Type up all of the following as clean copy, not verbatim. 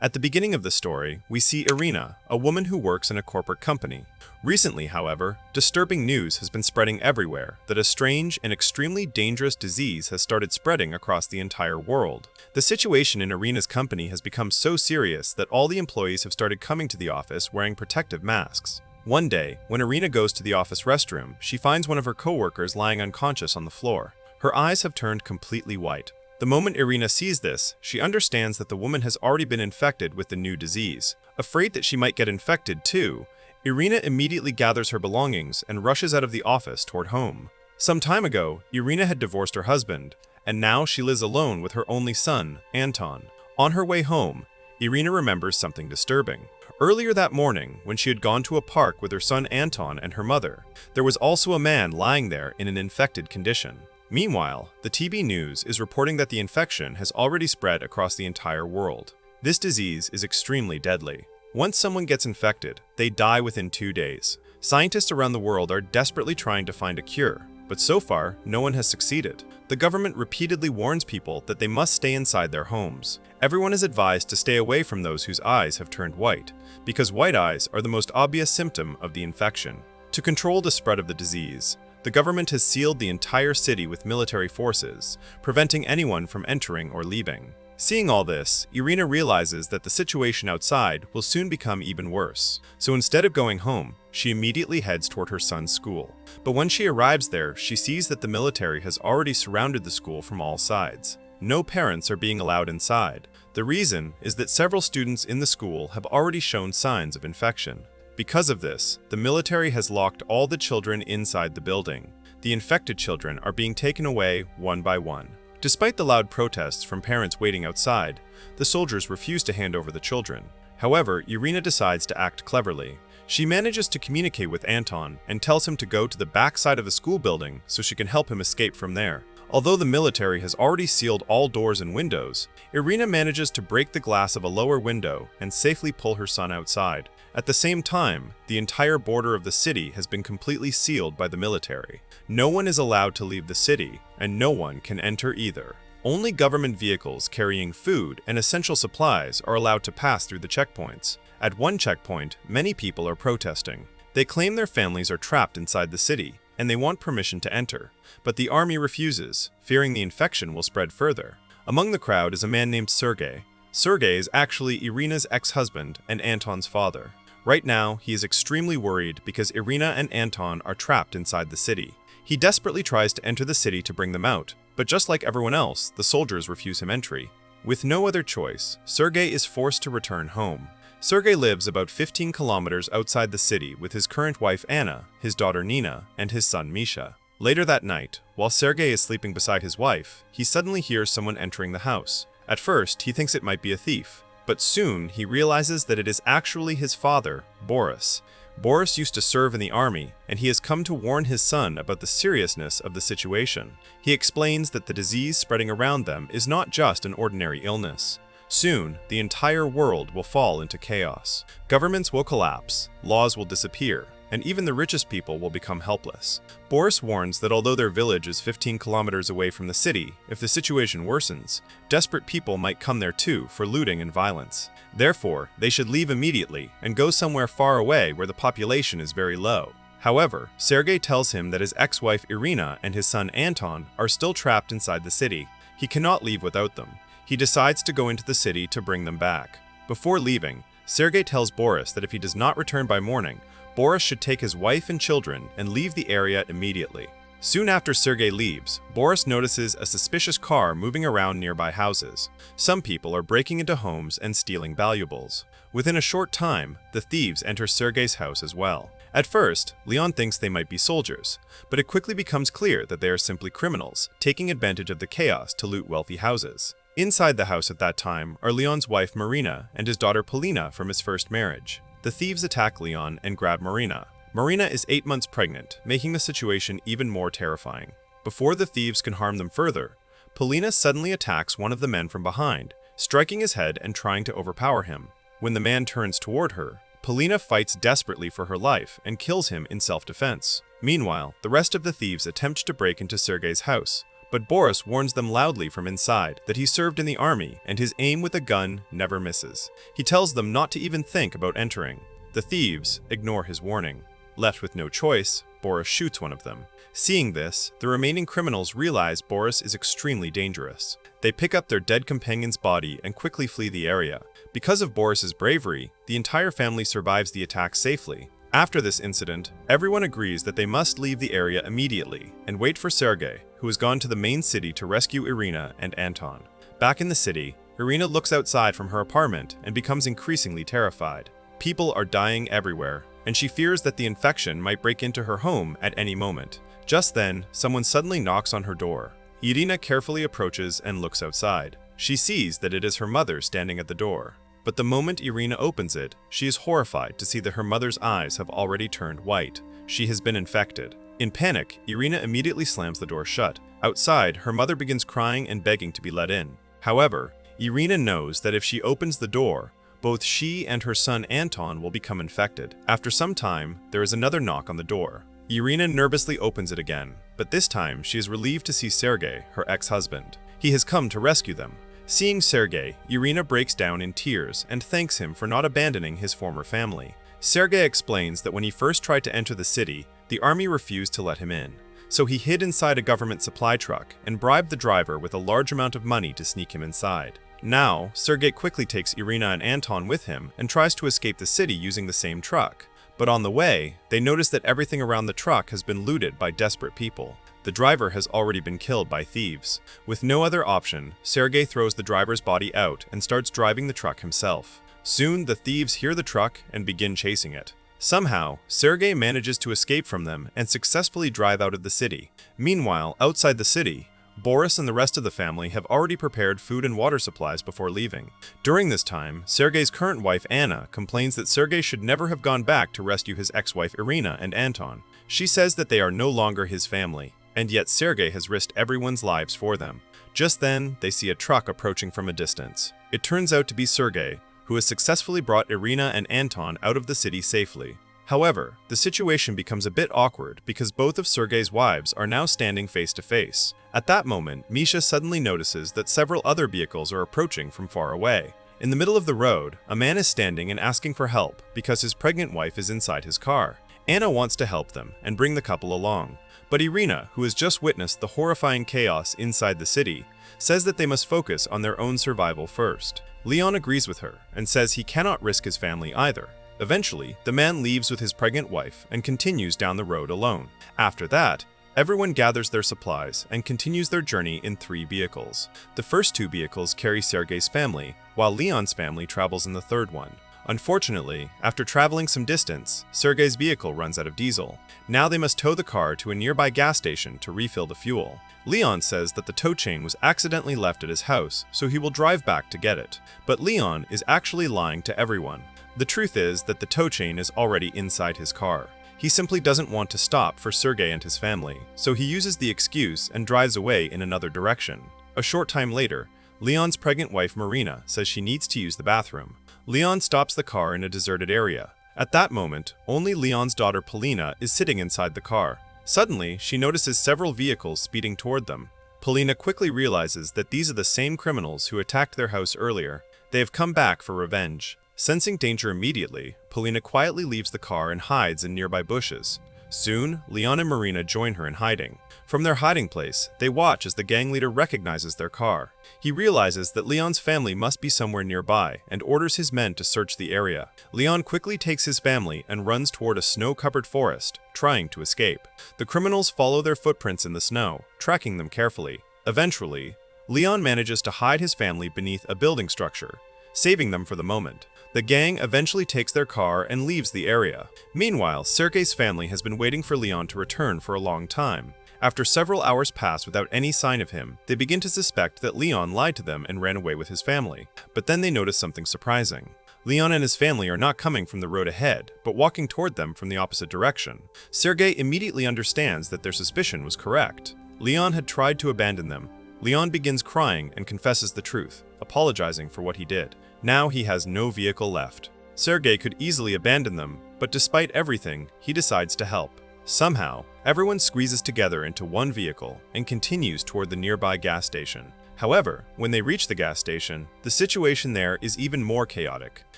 At the beginning of the story, we see Irina, a woman who works in a corporate company. Recently, however, disturbing news has been spreading everywhere that a strange and extremely dangerous disease has started spreading across the entire world. The situation in Irina's company has become so serious that all the employees have started coming to the office wearing protective masks. One day, when Irina goes to the office restroom, she finds one of her coworkers lying unconscious on the floor. Her eyes have turned completely white. The moment Irina sees this, she understands that the woman has already been infected with the new disease. Afraid that she might get infected too, Irina immediately gathers her belongings and rushes out of the office toward home. Some time ago, Irina had divorced her husband, and now she lives alone with her only son, Anton. On her way home, Irina remembers something disturbing. Earlier that morning, when she had gone to a park with her son Anton and her mother, there was also a man lying there in an infected condition. Meanwhile, the TV news is reporting that the infection has already spread across the entire world. This disease is extremely deadly. Once someone gets infected, they die within 2 days. Scientists around the world are desperately trying to find a cure, but so far, no one has succeeded. The government repeatedly warns people that they must stay inside their homes. Everyone is advised to stay away from those whose eyes have turned white, because white eyes are the most obvious symptom of the infection. To control the spread of the disease, the government has sealed the entire city with military forces, preventing anyone from entering or leaving. Seeing all this, Irina realizes that the situation outside will soon become even worse. So instead of going home, she immediately heads toward her son's school. But when she arrives there, she sees that the military has already surrounded the school from all sides. No parents are being allowed inside. The reason is that several students in the school have already shown signs of infection. Because of this, the military has locked all the children inside the building. The infected children are being taken away one by one. Despite the loud protests from parents waiting outside, the soldiers refuse to hand over the children. However, Irina decides to act cleverly. She manages to communicate with Anton and tells him to go to the back side of the school building so she can help him escape from there. Although the military has already sealed all doors and windows, Irina manages to break the glass of a lower window and safely pull her son outside. At the same time, the entire border of the city has been completely sealed by the military. No one is allowed to leave the city, and no one can enter either. Only government vehicles carrying food and essential supplies are allowed to pass through the checkpoints. At one checkpoint, many people are protesting. They claim their families are trapped inside the city, and they want permission to enter. But the army refuses, fearing the infection will spread further. Among the crowd is a man named Sergei. Sergei is actually Irina's ex-husband and Anton's father. Right now, he is extremely worried because Irina and Anton are trapped inside the city. He desperately tries to enter the city to bring them out, but just like everyone else, the soldiers refuse him entry. With no other choice, Sergei is forced to return home. Sergei lives about 15 kilometers outside the city with his current wife Anna, his daughter Nina, and his son Misha. Later that night, while Sergei is sleeping beside his wife, he suddenly hears someone entering the house. At first, he thinks it might be a thief, but soon he realizes that it is actually his father, Boris. Boris used to serve in the army, and he has come to warn his son about the seriousness of the situation. He explains that the disease spreading around them is not just an ordinary illness. Soon, the entire world will fall into chaos. Governments will collapse, laws will disappear, and even the richest people will become helpless. Boris warns that although their village is 15 kilometers away from the city, if the situation worsens, desperate people might come there too for looting and violence. Therefore, they should leave immediately and go somewhere far away where the population is very low. However, Sergei tells him that his ex-wife Irina and his son Anton are still trapped inside the city. He cannot leave without them. He decides to go into the city to bring them back. Before leaving, Sergei tells Boris that if he does not return by morning, Boris should take his wife and children and leave the area immediately. Soon after Sergei leaves, Boris notices a suspicious car moving around nearby houses. Some people are breaking into homes and stealing valuables. Within a short time, the thieves enter Sergei's house as well. At first, Leon thinks they might be soldiers, but it quickly becomes clear that they are simply criminals, taking advantage of the chaos to loot wealthy houses. Inside the house at that time are Leon's wife Marina and his daughter Polina from his first marriage. The thieves attack Leon and grab Marina. Marina is 8 months pregnant, making the situation even more terrifying. Before the thieves can harm them further, Polina suddenly attacks one of the men from behind, striking his head and trying to overpower him. When the man turns toward her, Polina fights desperately for her life and kills him in self-defense. Meanwhile, the rest of the thieves attempt to break into Sergei's house, but Boris warns them loudly from inside that he served in the army and his aim with a gun never misses. He tells them not to even think about entering. The thieves ignore his warning. Left with no choice, Boris shoots one of them. Seeing this, the remaining criminals realize Boris is extremely dangerous. They pick up their dead companion's body and quickly flee the area. Because of Boris's bravery, the entire family survives the attack safely. After this incident, everyone agrees that they must leave the area immediately and wait for Sergei, who has gone to the main city to rescue Irina and Anton. Back in the city, Irina looks outside from her apartment and becomes increasingly terrified. People are dying everywhere, and she fears that the infection might break into her home at any moment. Just then, someone suddenly knocks on her door. Irina carefully approaches and looks outside. She sees that it is her mother standing at the door. But the moment Irina opens it, she is horrified to see that her mother's eyes have already turned white. She has been infected. In panic, Irina immediately slams the door shut. Outside, her mother begins crying and begging to be let in. However, Irina knows that if she opens the door, both she and her son Anton will become infected. After some time, there is another knock on the door. Irina nervously opens it again, but this time she is relieved to see Sergei, her ex-husband. He has come to rescue them. Seeing Sergei, Irina breaks down in tears and thanks him for not abandoning his former family. Sergei explains that when he first tried to enter the city, the army refused to let him in. So he hid inside a government supply truck and bribed the driver with a large amount of money to sneak him inside. Now, Sergei quickly takes Irina and Anton with him and tries to escape the city using the same truck. But on the way, they notice that everything around the truck has been looted by desperate people. The driver has already been killed by thieves. With no other option, Sergei throws the driver's body out and starts driving the truck himself. Soon, the thieves hear the truck and begin chasing it. Somehow, Sergei manages to escape from them and successfully drive out of the city. Meanwhile, outside the city, Boris and the rest of the family have already prepared food and water supplies before leaving. During this time, Sergei's current wife Anna complains that Sergei should never have gone back to rescue his ex-wife Irina and Anton. She says that they are no longer his family, and yet Sergei has risked everyone's lives for them. Just then, they see a truck approaching from a distance. It turns out to be Sergei, who has successfully brought Irina and Anton out of the city safely. However, the situation becomes a bit awkward because both of Sergei's wives are now standing face to face. At that moment, Misha suddenly notices that several other vehicles are approaching from far away. In the middle of the road, a man is standing and asking for help because his pregnant wife is inside his car. Anna wants to help them and bring the couple along. But Irina, who has just witnessed the horrifying chaos inside the city, says that they must focus on their own survival first. Leon agrees with her and says he cannot risk his family either. Eventually, the man leaves with his pregnant wife and continues down the road alone. After that, everyone gathers their supplies and continues their journey in 3 vehicles. The first 2 vehicles carry Sergei's family, while Leon's family travels in the third one. Unfortunately, after traveling some distance, Sergei's vehicle runs out of diesel. Now they must tow the car to a nearby gas station to refill the fuel. Leon says that the tow chain was accidentally left at his house, so he will drive back to get it. But Leon is actually lying to everyone. The truth is that the tow chain is already inside his car. He simply doesn't want to stop for Sergei and his family, so he uses the excuse and drives away in another direction. A short time later, Leon's pregnant wife Marina says she needs to use the bathroom. Leon stops the car in a deserted area. At that moment, only Leon's daughter Polina is sitting inside the car. Suddenly, she notices several vehicles speeding toward them. Polina quickly realizes that these are the same criminals who attacked their house earlier. They have come back for revenge. Sensing danger immediately, Polina quietly leaves the car and hides in nearby bushes. Soon, Leon and Marina join her in hiding. From their hiding place, they watch as the gang leader recognizes their car. He realizes that Leon's family must be somewhere nearby and orders his men to search the area. Leon quickly takes his family and runs toward a snow-covered forest, trying to escape. The criminals follow their footprints in the snow, tracking them carefully. Eventually, Leon manages to hide his family beneath a building structure, saving them for the moment. The gang eventually takes their car and leaves the area. Meanwhile, Sergei's family has been waiting for Leon to return for a long time. After several hours pass without any sign of him, they begin to suspect that Leon lied to them and ran away with his family. But then they notice something surprising. Leon and his family are not coming from the road ahead, but walking toward them from the opposite direction. Sergei immediately understands that their suspicion was correct. Leon had tried to abandon them. Leon begins crying and confesses the truth, apologizing for what he did. Now he has no vehicle left. Sergei could easily abandon them, but despite everything, he decides to help. Somehow, everyone squeezes together into one vehicle and continues toward the nearby gas station. However, when they reach the gas station, the situation there is even more chaotic.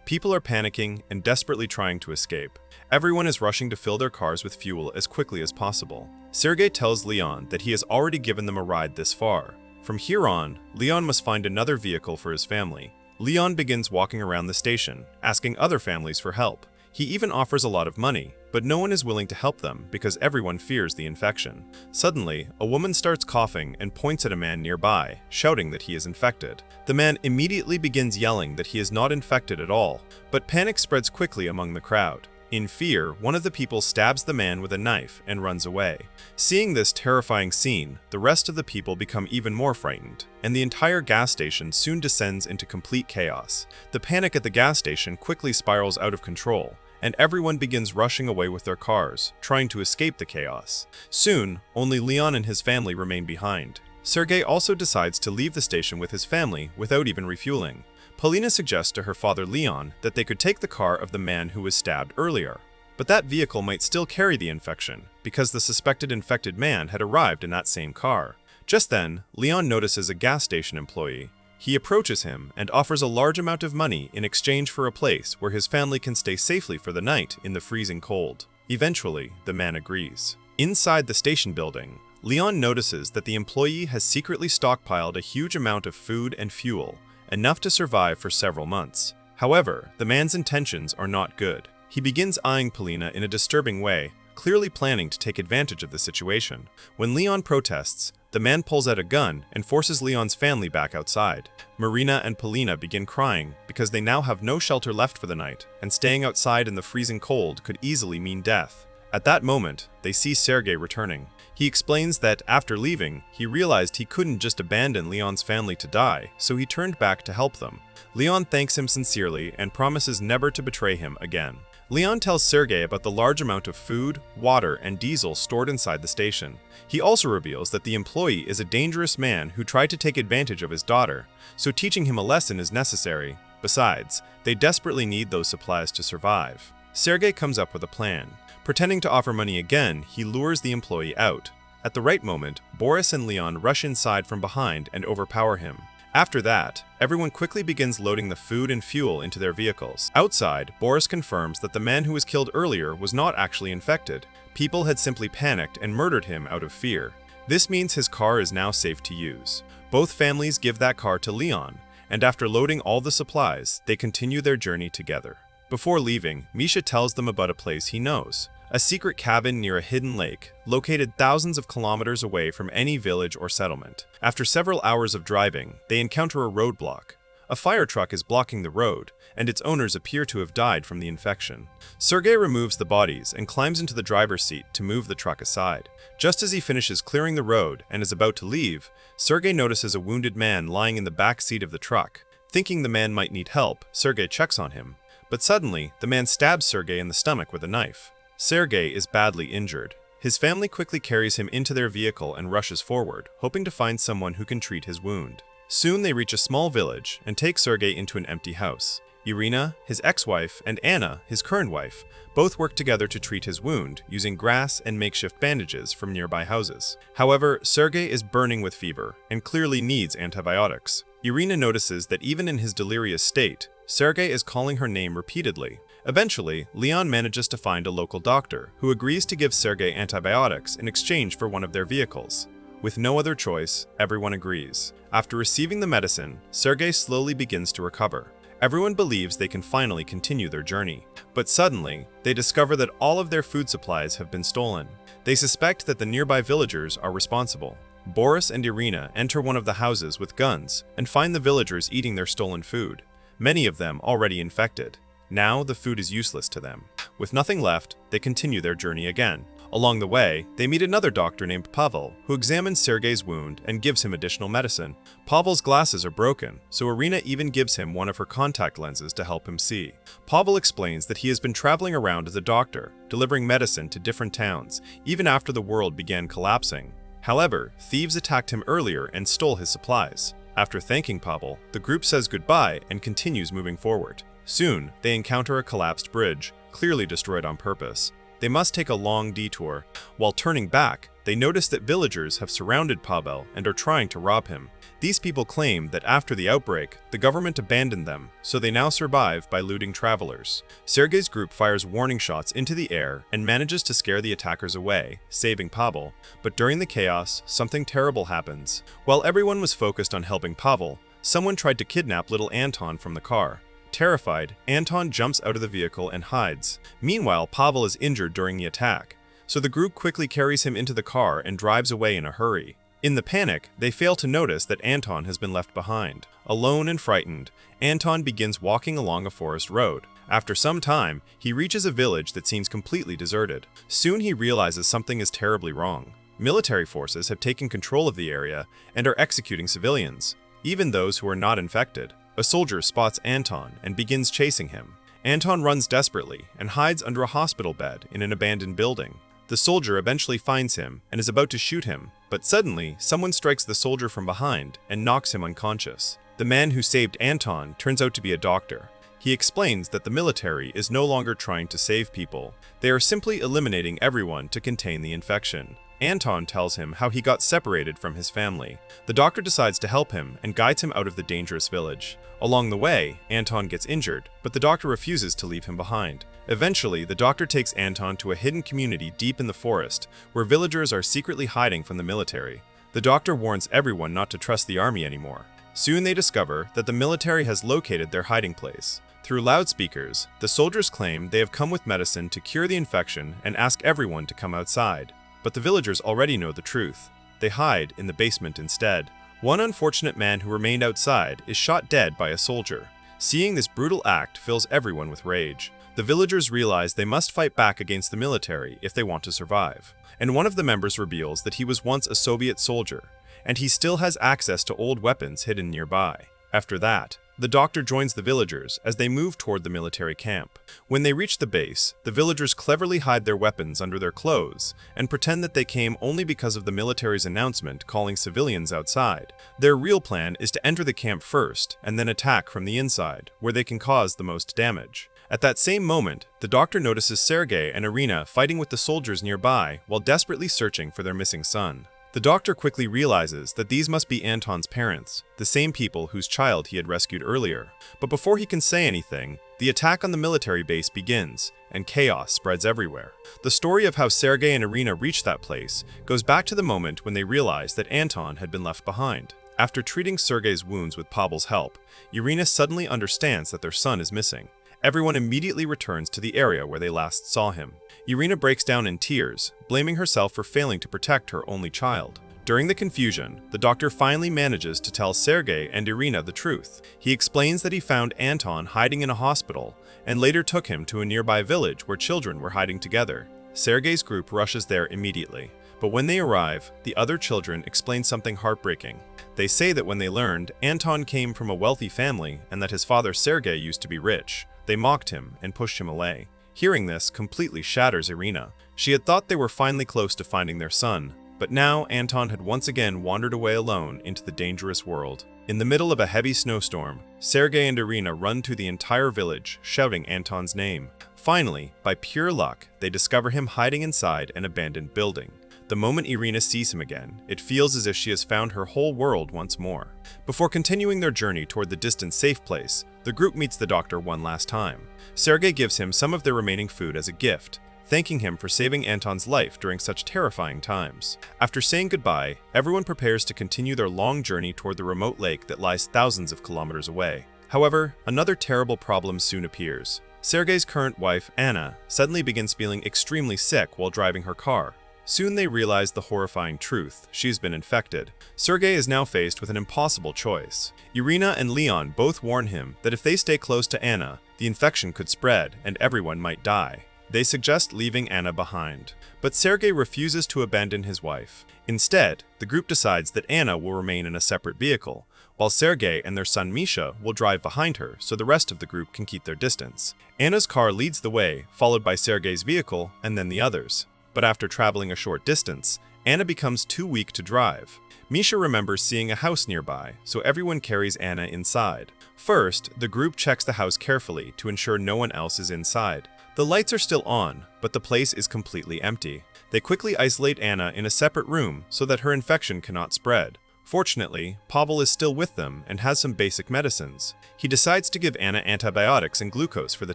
People are panicking and desperately trying to escape. Everyone is rushing to fill their cars with fuel as quickly as possible. Sergei tells Leon that he has already given them a ride this far. From here on, Leon must find another vehicle for his family. Leon begins walking around the station, asking other families for help. He even offers a lot of money, but no one is willing to help them because everyone fears the infection. Suddenly, a woman starts coughing and points at a man nearby, shouting that he is infected. The man immediately begins yelling that he is not infected at all, but panic spreads quickly among the crowd. In fear, one of the people stabs the man with a knife and runs away. Seeing this terrifying scene, the rest of the people become even more frightened, and the entire gas station soon descends into complete chaos. The panic at the gas station quickly spirals out of control, and everyone begins rushing away with their cars, trying to escape the chaos. Soon, only Leon and his family remain behind. Sergei also decides to leave the station with his family without even refueling. Polina suggests to her father Leon that they could take the car of the man who was stabbed earlier. But that vehicle might still carry the infection, because the suspected infected man had arrived in that same car. Just then, Leon notices a gas station employee. He approaches him and offers a large amount of money in exchange for a place where his family can stay safely for the night in the freezing cold. Eventually, the man agrees. Inside the station building, Leon notices that the employee has secretly stockpiled a huge amount of food and fuel, enough to survive for several months. However, the man's intentions are not good. He begins eyeing Polina in a disturbing way, clearly planning to take advantage of the situation. When Leon protests, the man pulls out a gun and forces Leon's family back outside. Marina and Polina begin crying because they now have no shelter left for the night, and staying outside in the freezing cold could easily mean death. At that moment, they see Sergei returning. He explains that after leaving, he realized he couldn't just abandon Leon's family to die, so he turned back to help them. Leon thanks him sincerely and promises never to betray him again. Leon tells Sergei about the large amount of food, water, and diesel stored inside the station. He also reveals that the employee is a dangerous man who tried to take advantage of his daughter, so teaching him a lesson is necessary. Besides, they desperately need those supplies to survive. Sergei comes up with a plan. Pretending to offer money again, he lures the employee out. At the right moment, Boris and Leon rush inside from behind and overpower him. After that, everyone quickly begins loading the food and fuel into their vehicles. Outside, Boris confirms that the man who was killed earlier was not actually infected. People had simply panicked and murdered him out of fear. This means his car is now safe to use. Both families give that car to Leon, and after loading all the supplies, they continue their journey together. Before leaving, Misha tells them about a place he knows. A secret cabin near a hidden lake, located thousands of kilometers away from any village or settlement. After several hours of driving, they encounter a roadblock. A fire truck is blocking the road, and its owners appear to have died from the infection. Sergei removes the bodies and climbs into the driver's seat to move the truck aside. Just as he finishes clearing the road and is about to leave, Sergei notices a wounded man lying in the back seat of the truck. Thinking the man might need help, Sergei checks on him. But suddenly, the man stabs Sergei in the stomach with a knife. Sergei is badly injured. His family quickly carries him into their vehicle and rushes forward, hoping to find someone who can treat his wound. Soon they reach a small village and take Sergei into an empty house. Irina, his ex-wife, and Anna, his current wife, both work together to treat his wound, using grass and makeshift bandages from nearby houses. However, Sergei is burning with fever and clearly needs antibiotics. Irina notices that even in his delirious state, Sergei is calling her name repeatedly. Eventually, Leon manages to find a local doctor who agrees to give Sergei antibiotics in exchange for one of their vehicles. With no other choice, everyone agrees. After receiving the medicine, Sergei slowly begins to recover. Everyone believes they can finally continue their journey. But suddenly, they discover that all of their food supplies have been stolen. They suspect that the nearby villagers are responsible. Boris and Irina enter one of the houses with guns and find the villagers eating their stolen food, many of them already infected. Now the food is useless to them. With nothing left, they continue their journey again. Along the way, they meet another doctor named Pavel, who examines Sergei's wound and gives him additional medicine. Pavel's glasses are broken, so Irina even gives him one of her contact lenses to help him see. Pavel explains that he has been traveling around as a doctor, delivering medicine to different towns, even after the world began collapsing. However, thieves attacked him earlier and stole his supplies. After thanking Pavel, the group says goodbye and continues moving forward. Soon, they encounter a collapsed bridge, clearly destroyed on purpose. they must take a long detour. While turning back, they notice that villagers have surrounded Pavel and are trying to rob him. These people claim that after the outbreak, the government abandoned them, so they now survive by looting travelers. Sergei's group fires warning shots into the air and manages to scare the attackers away, saving Pavel. But during the chaos, something terrible happens. While everyone was focused on helping Pavel, someone tried to kidnap little Anton from the car. Terrified, Anton jumps out of the vehicle and hides. Meanwhile, Pavel is injured during the attack, so the group quickly carries him into the car and drives away in a hurry. In the panic, they fail to notice that Anton has been left behind. Alone and frightened, Anton begins walking along a forest road. After some time, he reaches a village that seems completely deserted. Soon he realizes something is terribly wrong. Military forces have taken control of the area and are executing civilians, even those who are not infected. A soldier spots Anton and begins chasing him. Anton runs desperately and hides under a hospital bed in an abandoned building. The soldier eventually finds him and is about to shoot him, but suddenly someone strikes the soldier from behind and knocks him unconscious. The man who saved Anton turns out to be a doctor. He explains that the military is no longer trying to save people. They are simply eliminating everyone to contain the infection. Anton tells him how he got separated from his family. The doctor decides to help him and guides him out of the dangerous village. Along the way, Anton gets injured, but the doctor refuses to leave him behind. Eventually, the doctor takes Anton to a hidden community deep in the forest, where villagers are secretly hiding from the military. The doctor warns everyone not to trust the army anymore. Soon they discover that the military has located their hiding place. Through loudspeakers, the soldiers claim they have come with medicine to cure the infection and ask everyone to come outside. But the villagers already know the truth. They hide in the basement instead. One unfortunate man who remained outside is shot dead by a soldier. Seeing this brutal act fills everyone with rage. The villagers realize they must fight back against the military if they want to survive. And one of the members reveals that he was once a Soviet soldier, and he still has access to old weapons hidden nearby. After that, the doctor joins the villagers as they move toward the military camp. When they reach the base, the villagers cleverly hide their weapons under their clothes and pretend that they came only because of the military's announcement calling civilians outside. Their real plan is to enter the camp first and then attack from the inside, where they can cause the most damage. At that same moment, the doctor notices Sergei and Irina fighting with the soldiers nearby while desperately searching for their missing son. The doctor quickly realizes that these must be Anton's parents, the same people whose child he had rescued earlier. But before he can say anything, the attack on the military base begins, and chaos spreads everywhere. The story of how Sergei and Irina reached that place goes back to the moment when they realized that Anton had been left behind. After treating Sergei's wounds with Pavel's help, Irina suddenly understands that their son is missing. Everyone immediately returns to the area where they last saw him. Irina breaks down in tears, blaming herself for failing to protect her only child. During the confusion, the doctor finally manages to tell Sergei and Irina the truth. He explains that he found Anton hiding in a hospital and later took him to a nearby village where children were hiding together. Sergei's group rushes there immediately, but when they arrive, the other children explain something heartbreaking. They say that when they learned Anton came from a wealthy family and that his father Sergei used to be rich, they mocked him and pushed him away. Hearing this completely shatters Irina. She had thought they were finally close to finding their son, but now Anton had once again wandered away alone into the dangerous world. In the middle of a heavy snowstorm, Sergei and Irina run through the entire village, shouting Anton's name. Finally, by pure luck, they discover him hiding inside an abandoned building. The moment Irina sees him again, it feels as if she has found her whole world once more. Before continuing their journey toward the distant safe place, the group meets the doctor one last time. Sergei gives him some of their remaining food as a gift, thanking him for saving Anton's life during such terrifying times. After saying goodbye, everyone prepares to continue their long journey toward the remote lake that lies thousands of kilometers away. However, another terrible problem soon appears. Sergei's current wife, Anna, suddenly begins feeling extremely sick while driving her car. Soon they realize the horrifying truth: she's been infected. Sergei is now faced with an impossible choice. Irina and Leon both warn him that if they stay close to Anna, the infection could spread and everyone might die. They suggest leaving Anna behind, but Sergei refuses to abandon his wife. Instead, the group decides that Anna will remain in a separate vehicle, while Sergei and their son Misha will drive behind her so the rest of the group can keep their distance. Anna's car leads the way, followed by Sergei's vehicle and then the others. But after traveling a short distance, Anna becomes too weak to drive. Misha remembers seeing a house nearby, so everyone carries Anna inside. First, the group checks the house carefully to ensure no one else is inside. The lights are still on, but the place is completely empty. They quickly isolate Anna in a separate room so that her infection cannot spread. Fortunately, Pavel is still with them and has some basic medicines. He decides to give Anna antibiotics and glucose for the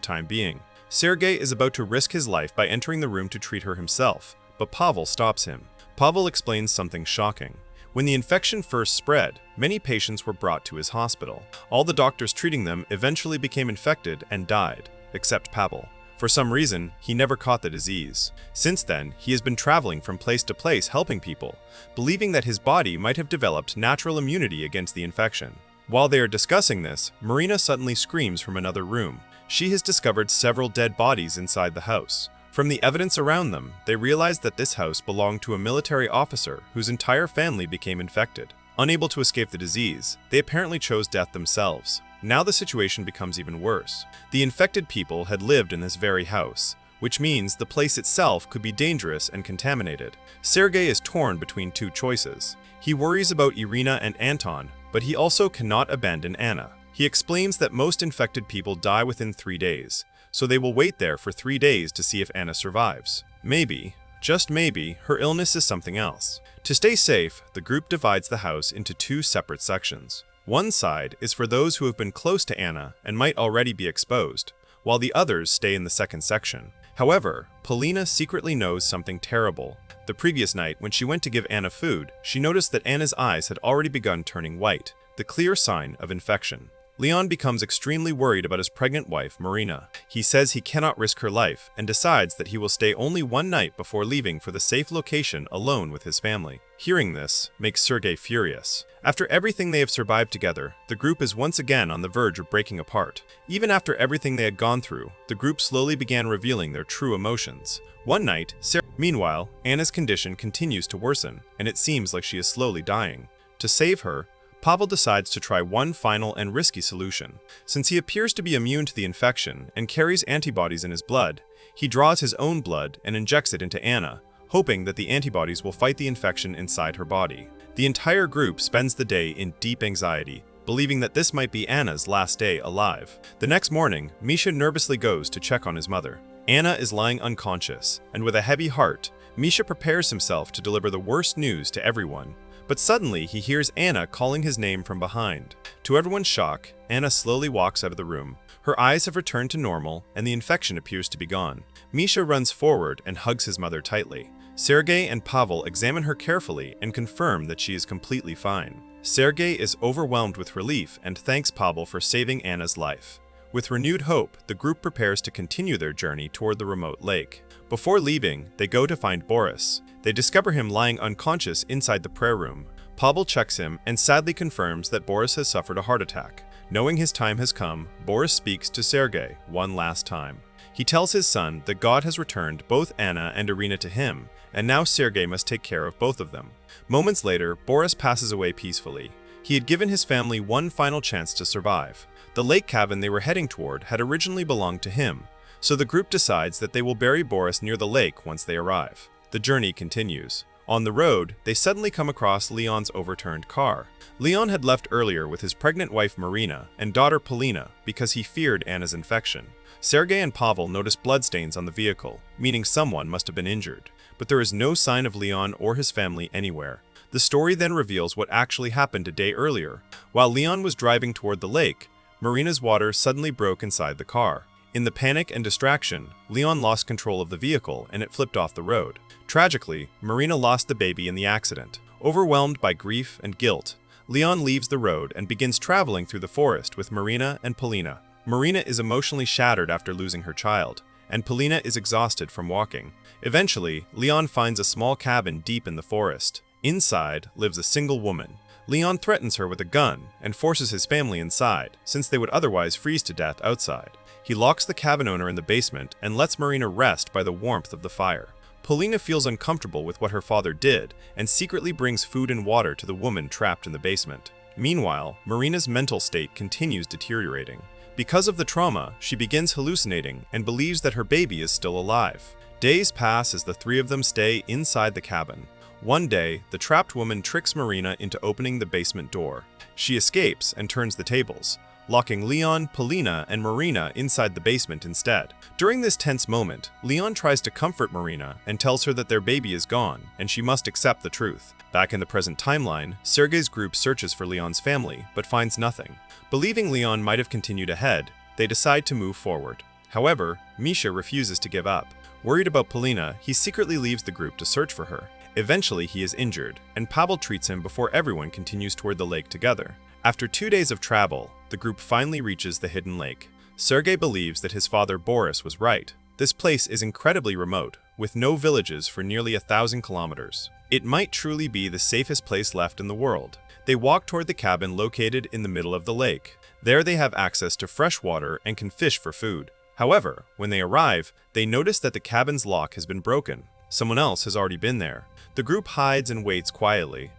time being. Sergei is about to risk his life by entering the room to treat her himself, but Pavel stops him. Pavel explains something shocking. When the infection first spread, many patients were brought to his hospital. All the doctors treating them eventually became infected and died, except Pavel. For some reason, he never caught the disease. Since then, he has been traveling from place to place helping people, believing that his body might have developed natural immunity against the infection. While they are discussing this, Marina suddenly screams from another room. She has discovered several dead bodies inside the house. From the evidence around them, they realize that this house belonged to a military officer whose entire family became infected. Unable to escape the disease, they apparently chose death themselves. Now the situation becomes even worse. The infected people had lived in this very house, which means the place itself could be dangerous and contaminated. Sergei is torn between two choices. He worries about Irina and Anton, but he also cannot abandon Anna. He explains that most infected people die within 3 days, so they will wait there for 3 days to see if Anna survives. Maybe, just maybe, her illness is something else. To stay safe, the group divides the house into 2 separate sections. One side is for those who have been close to Anna and might already be exposed, while the others stay in the second section. However, Polina secretly knows something terrible. The previous night, when she went to give Anna food, she noticed that Anna's eyes had already begun turning white, the clear sign of infection. Leon becomes extremely worried about his pregnant wife, Marina. He says he cannot risk her life and decides that he will stay only one night before leaving for the safe location alone with his family. Hearing this makes Sergei furious. After everything they have survived together, the group is once again on the verge of breaking apart. Even after everything they had gone through, the group slowly began revealing their true emotions. One night, Meanwhile, Anna's condition continues to worsen, and it seems like she is slowly dying. To save her, Pavel decides to try one final and risky solution. Since he appears to be immune to the infection and carries antibodies in his blood, he draws his own blood and injects it into Anna, hoping that the antibodies will fight the infection inside her body. The entire group spends the day in deep anxiety, believing that this might be Anna's last day alive. The next morning, Misha nervously goes to check on his mother. Anna is lying unconscious, and with a heavy heart, Misha prepares himself to deliver the worst news to everyone. But suddenly, he hears Anna calling his name from behind. To everyone's shock, Anna slowly walks out of the room. Her eyes have returned to normal, and the infection appears to be gone. Misha runs forward and hugs his mother tightly. Sergei and Pavel examine her carefully and confirm that she is completely fine. Sergei is overwhelmed with relief and thanks Pavel for saving Anna's life. With renewed hope, the group prepares to continue their journey toward the remote lake. Before leaving, they go to find Boris. They discover him lying unconscious inside the prayer room. Pavel checks him and sadly confirms that Boris has suffered a heart attack. Knowing his time has come, Boris speaks to Sergei one last time. He tells his son that God has returned both Anna and Irina to him, and now Sergei must take care of both of them. Moments later, Boris passes away peacefully. He had given his family one final chance to survive. The lake cabin they were heading toward had originally belonged to him, so the group decides that they will bury Boris near the lake once they arrive. The journey continues. On the road, they suddenly come across Leon's overturned car. Leon had left earlier with his pregnant wife Marina and daughter Polina because he feared Anna's infection. Sergei and Pavel notice bloodstains on the vehicle, meaning someone must have been injured. But there is no sign of Leon or his family anywhere. The story then reveals what actually happened a day earlier. While Leon was driving toward the lake, Marina's water suddenly broke inside the car. In the panic and distraction, Leon lost control of the vehicle and it flipped off the road. Tragically, Marina lost the baby in the accident. Overwhelmed by grief and guilt, Leon leaves the road and begins traveling through the forest with Marina and Polina. Marina is emotionally shattered after losing her child, and Polina is exhausted from walking. Eventually, Leon finds a small cabin deep in the forest. Inside lives a single woman. Leon threatens her with a gun and forces his family inside, since they would otherwise freeze to death outside. He locks the cabin owner in the basement and lets Marina rest by the warmth of the fire. Polina feels uncomfortable with what her father did and secretly brings food and water to the woman trapped in the basement. Meanwhile, Marina's mental state continues deteriorating. Because of the trauma, she begins hallucinating and believes that her baby is still alive. Days pass as the three of them stay inside the cabin. One day, the trapped woman tricks Marina into opening the basement door. She escapes and turns the tables, locking Leon, Polina, and Marina inside the basement instead. During this tense moment, Leon tries to comfort Marina and tells her that their baby is gone, and she must accept the truth. Back in the present timeline, Sergei's group searches for Leon's family, but finds nothing. Believing Leon might have continued ahead, they decide to move forward. However, Misha refuses to give up. Worried about Polina, he secretly leaves the group to search for her. Eventually, he is injured, and Pavel treats him before everyone continues toward the lake together. After 2 days of travel, the group finally reaches the hidden lake. Sergei believes that his father Boris was right. This place is incredibly remote, with no villages for nearly 1,000 kilometers. It might truly be the safest place left in the world. They walk toward the cabin located in the middle of the lake. There they have access to fresh water and can fish for food. However, when they arrive, they notice that the cabin's lock has been broken. Someone else has already been there. The group hides and waits quietly.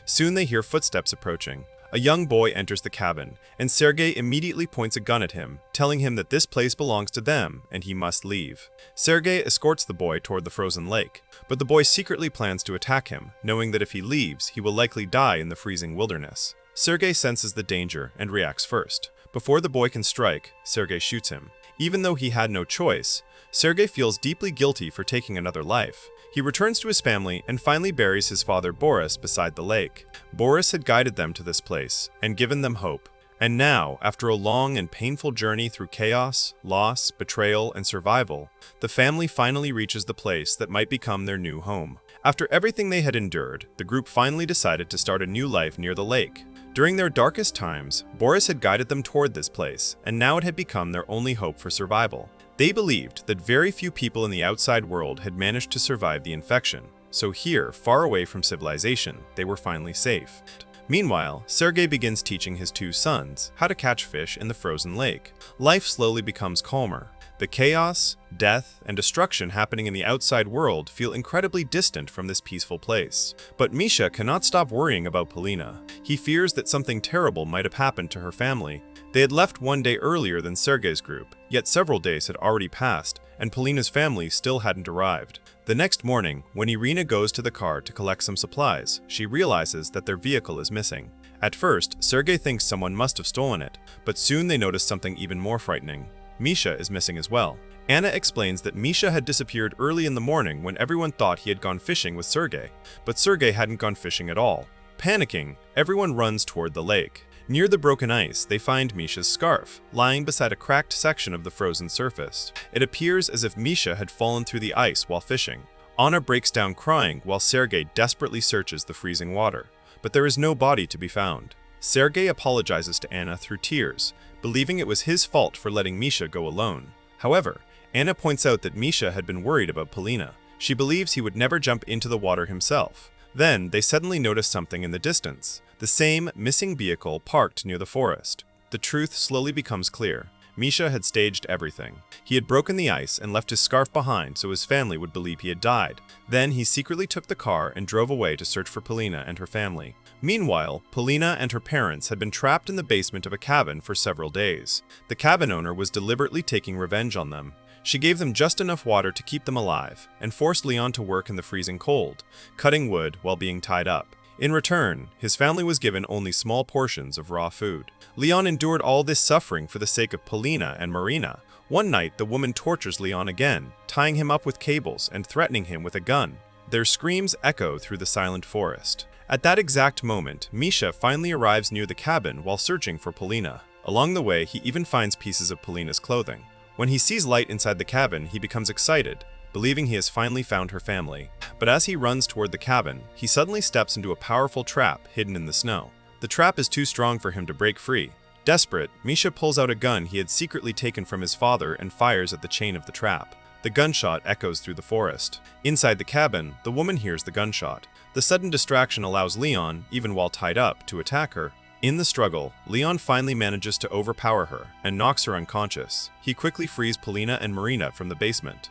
Soon they hear footsteps approaching. A young boy enters the cabin, and Sergei immediately points a gun at him, telling him that this place belongs to them and he must leave. Sergei escorts the boy toward the frozen lake, but the boy secretly plans to attack him, knowing that if he leaves, he will likely die in the freezing wilderness. Sergei senses the danger and reacts first. Before the boy can strike, Sergei shoots him. Even though he had no choice, Sergei feels deeply guilty for taking another life. He returns to his family and finally buries his father Boris beside the lake. Boris had guided them to this place and given them hope. And now, after a long and painful journey through chaos, loss, betrayal, and survival, the family finally reaches the place that might become their new home. After everything they had endured, the group finally decided to start a new life near the lake. During their darkest times, Boris had guided them toward this place, and now it had become their only hope for survival. They believed that very few people in the outside world had managed to survive the infection, so here, far away from civilization, they were finally safe. Meanwhile, Sergei begins teaching his 2 sons how to catch fish in the frozen lake. Life slowly becomes calmer. The chaos, death, and destruction happening in the outside world feel incredibly distant from this peaceful place. But Misha cannot stop worrying about Polina. He fears that something terrible might have happened to her family. They had left 1 day earlier than Sergei's group, yet several days had already passed, and Polina's family still hadn't arrived. The next morning, when Irina goes to the car to collect some supplies, she realizes that their vehicle is missing. At first, Sergei thinks someone must have stolen it, but soon they notice something even more frightening. Misha is missing as well. Anna explains that Misha had disappeared early in the morning when everyone thought he had gone fishing with Sergei, but Sergei hadn't gone fishing at all. Panicking, everyone runs toward the lake. Near the broken ice, they find Misha's scarf, lying beside a cracked section of the frozen surface. It appears as if Misha had fallen through the ice while fishing. Anna breaks down crying while Sergei desperately searches the freezing water, but there is no body to be found. Sergei apologizes to Anna through tears, believing it was his fault for letting Misha go alone. However, Anna points out that Misha had been worried about Polina. She believes he would never jump into the water himself. Then, they suddenly notice something in the distance. The same missing vehicle parked near the forest. The truth slowly becomes clear. Misha had staged everything. He had broken the ice and left his scarf behind so his family would believe he had died. Then he secretly took the car and drove away to search for Polina and her family. Meanwhile, Polina and her parents had been trapped in the basement of a cabin for several days. The cabin owner was deliberately taking revenge on them. She gave them just enough water to keep them alive and forced Leon to work in the freezing cold, cutting wood while being tied up. In return, his family was given only small portions of raw food. Leon endured all this suffering for the sake of Polina and Marina. One night, the woman tortures Leon again, tying him up with cables and threatening him with a gun. Their screams echo through the silent forest. At that exact moment, Misha finally arrives near the cabin while searching for Polina. Along the way, he even finds pieces of Polina's clothing. When he sees light inside the cabin, he becomes excited, believing he has finally found her family. But as he runs toward the cabin, he suddenly steps into a powerful trap hidden in the snow. The trap is too strong for him to break free. Desperate, Misha pulls out a gun he had secretly taken from his father and fires at the chain of the trap. The gunshot echoes through the forest. Inside the cabin, the woman hears the gunshot. The sudden distraction allows Leon, even while tied up, to attack her. In the struggle, Leon finally manages to overpower her and knocks her unconscious. He quickly frees Polina and Marina from the basement.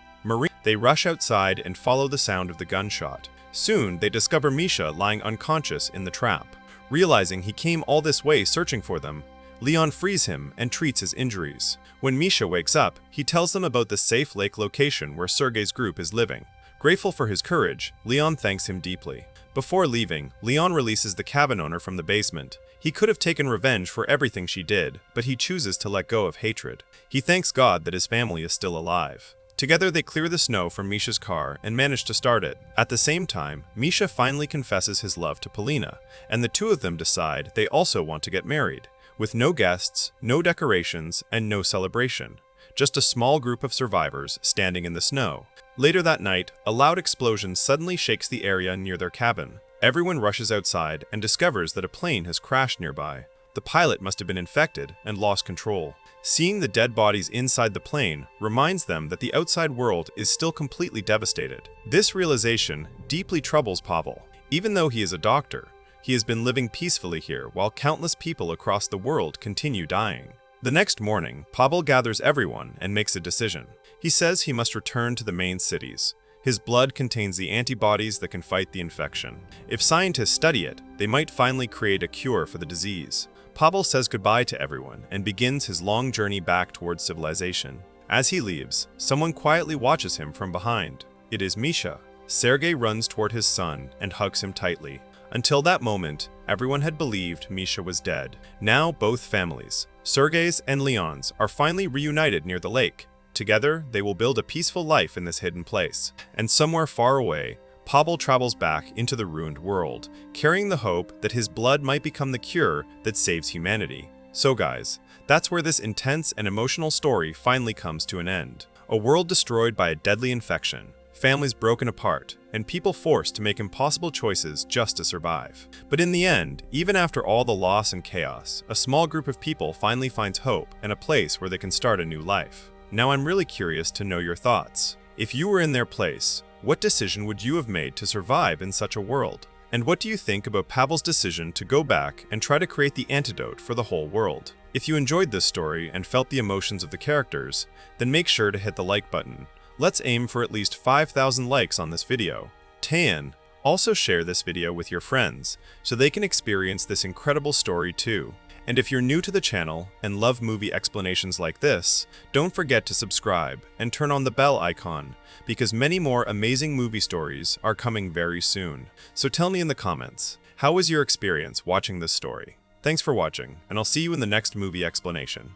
They rush outside and follow the sound of the gunshot. Soon, they discover Misha lying unconscious in the trap. Realizing he came all this way searching for them, Leon frees him and treats his injuries. When Misha wakes up, he tells them about the safe lake location where Sergei's group is living. Grateful for his courage, Leon thanks him deeply. Before leaving, Leon releases the cabin owner from the basement. He could have taken revenge for everything she did, but he chooses to let go of hatred. He thanks God that his family is still alive. Together they clear the snow from Misha's car and manage to start it. At the same time, Misha finally confesses his love to Polina, and the two of them decide they also want to get married. With no guests, no decorations, and no celebration. Just a small group of survivors standing in the snow. Later that night, a loud explosion suddenly shakes the area near their cabin. Everyone rushes outside and discovers that a plane has crashed nearby. The pilot must have been infected and lost control. Seeing the dead bodies inside the plane reminds them that the outside world is still completely devastated. This realization deeply troubles Pavel. Even though he is a doctor, he has been living peacefully here while countless people across the world continue dying. The next morning, Pavel gathers everyone and makes a decision. He says he must return to the main cities. His blood contains the antibodies that can fight the infection. If scientists study it, they might finally create a cure for the disease. Pavel says goodbye to everyone and begins his long journey back towards civilization. As he leaves, someone quietly watches him from behind. It is Misha. Sergei runs toward his son and hugs him tightly. Until that moment, everyone had believed Misha was dead. Now both families, Sergei's and Leon's, are finally reunited near the lake. Together, they will build a peaceful life in this hidden place. And somewhere far away, Pavel travels back into the ruined world, carrying the hope that his blood might become the cure that saves humanity. So guys, that's where this intense and emotional story finally comes to an end. A world destroyed by a deadly infection, families broken apart, and people forced to make impossible choices just to survive. But in the end, even after all the loss and chaos, a small group of people finally finds hope and a place where they can start a new life. Now I'm really curious to know your thoughts. If you were in their place, what decision would you have made to survive in such a world? And what do you think about Pavel's decision to go back and try to create the antidote for the whole world? If you enjoyed this story and felt the emotions of the characters, then make sure to hit the like button. Let's aim for at least 5,000 likes on this video. Tan, also share this video with your friends so they can experience this incredible story too. And if you're new to the channel and love movie explanations like this, don't forget to subscribe and turn on the bell icon because many more amazing movie stories are coming very soon. So tell me in the comments, how was your experience watching this story? Thanks for watching, and I'll see you in the next movie explanation.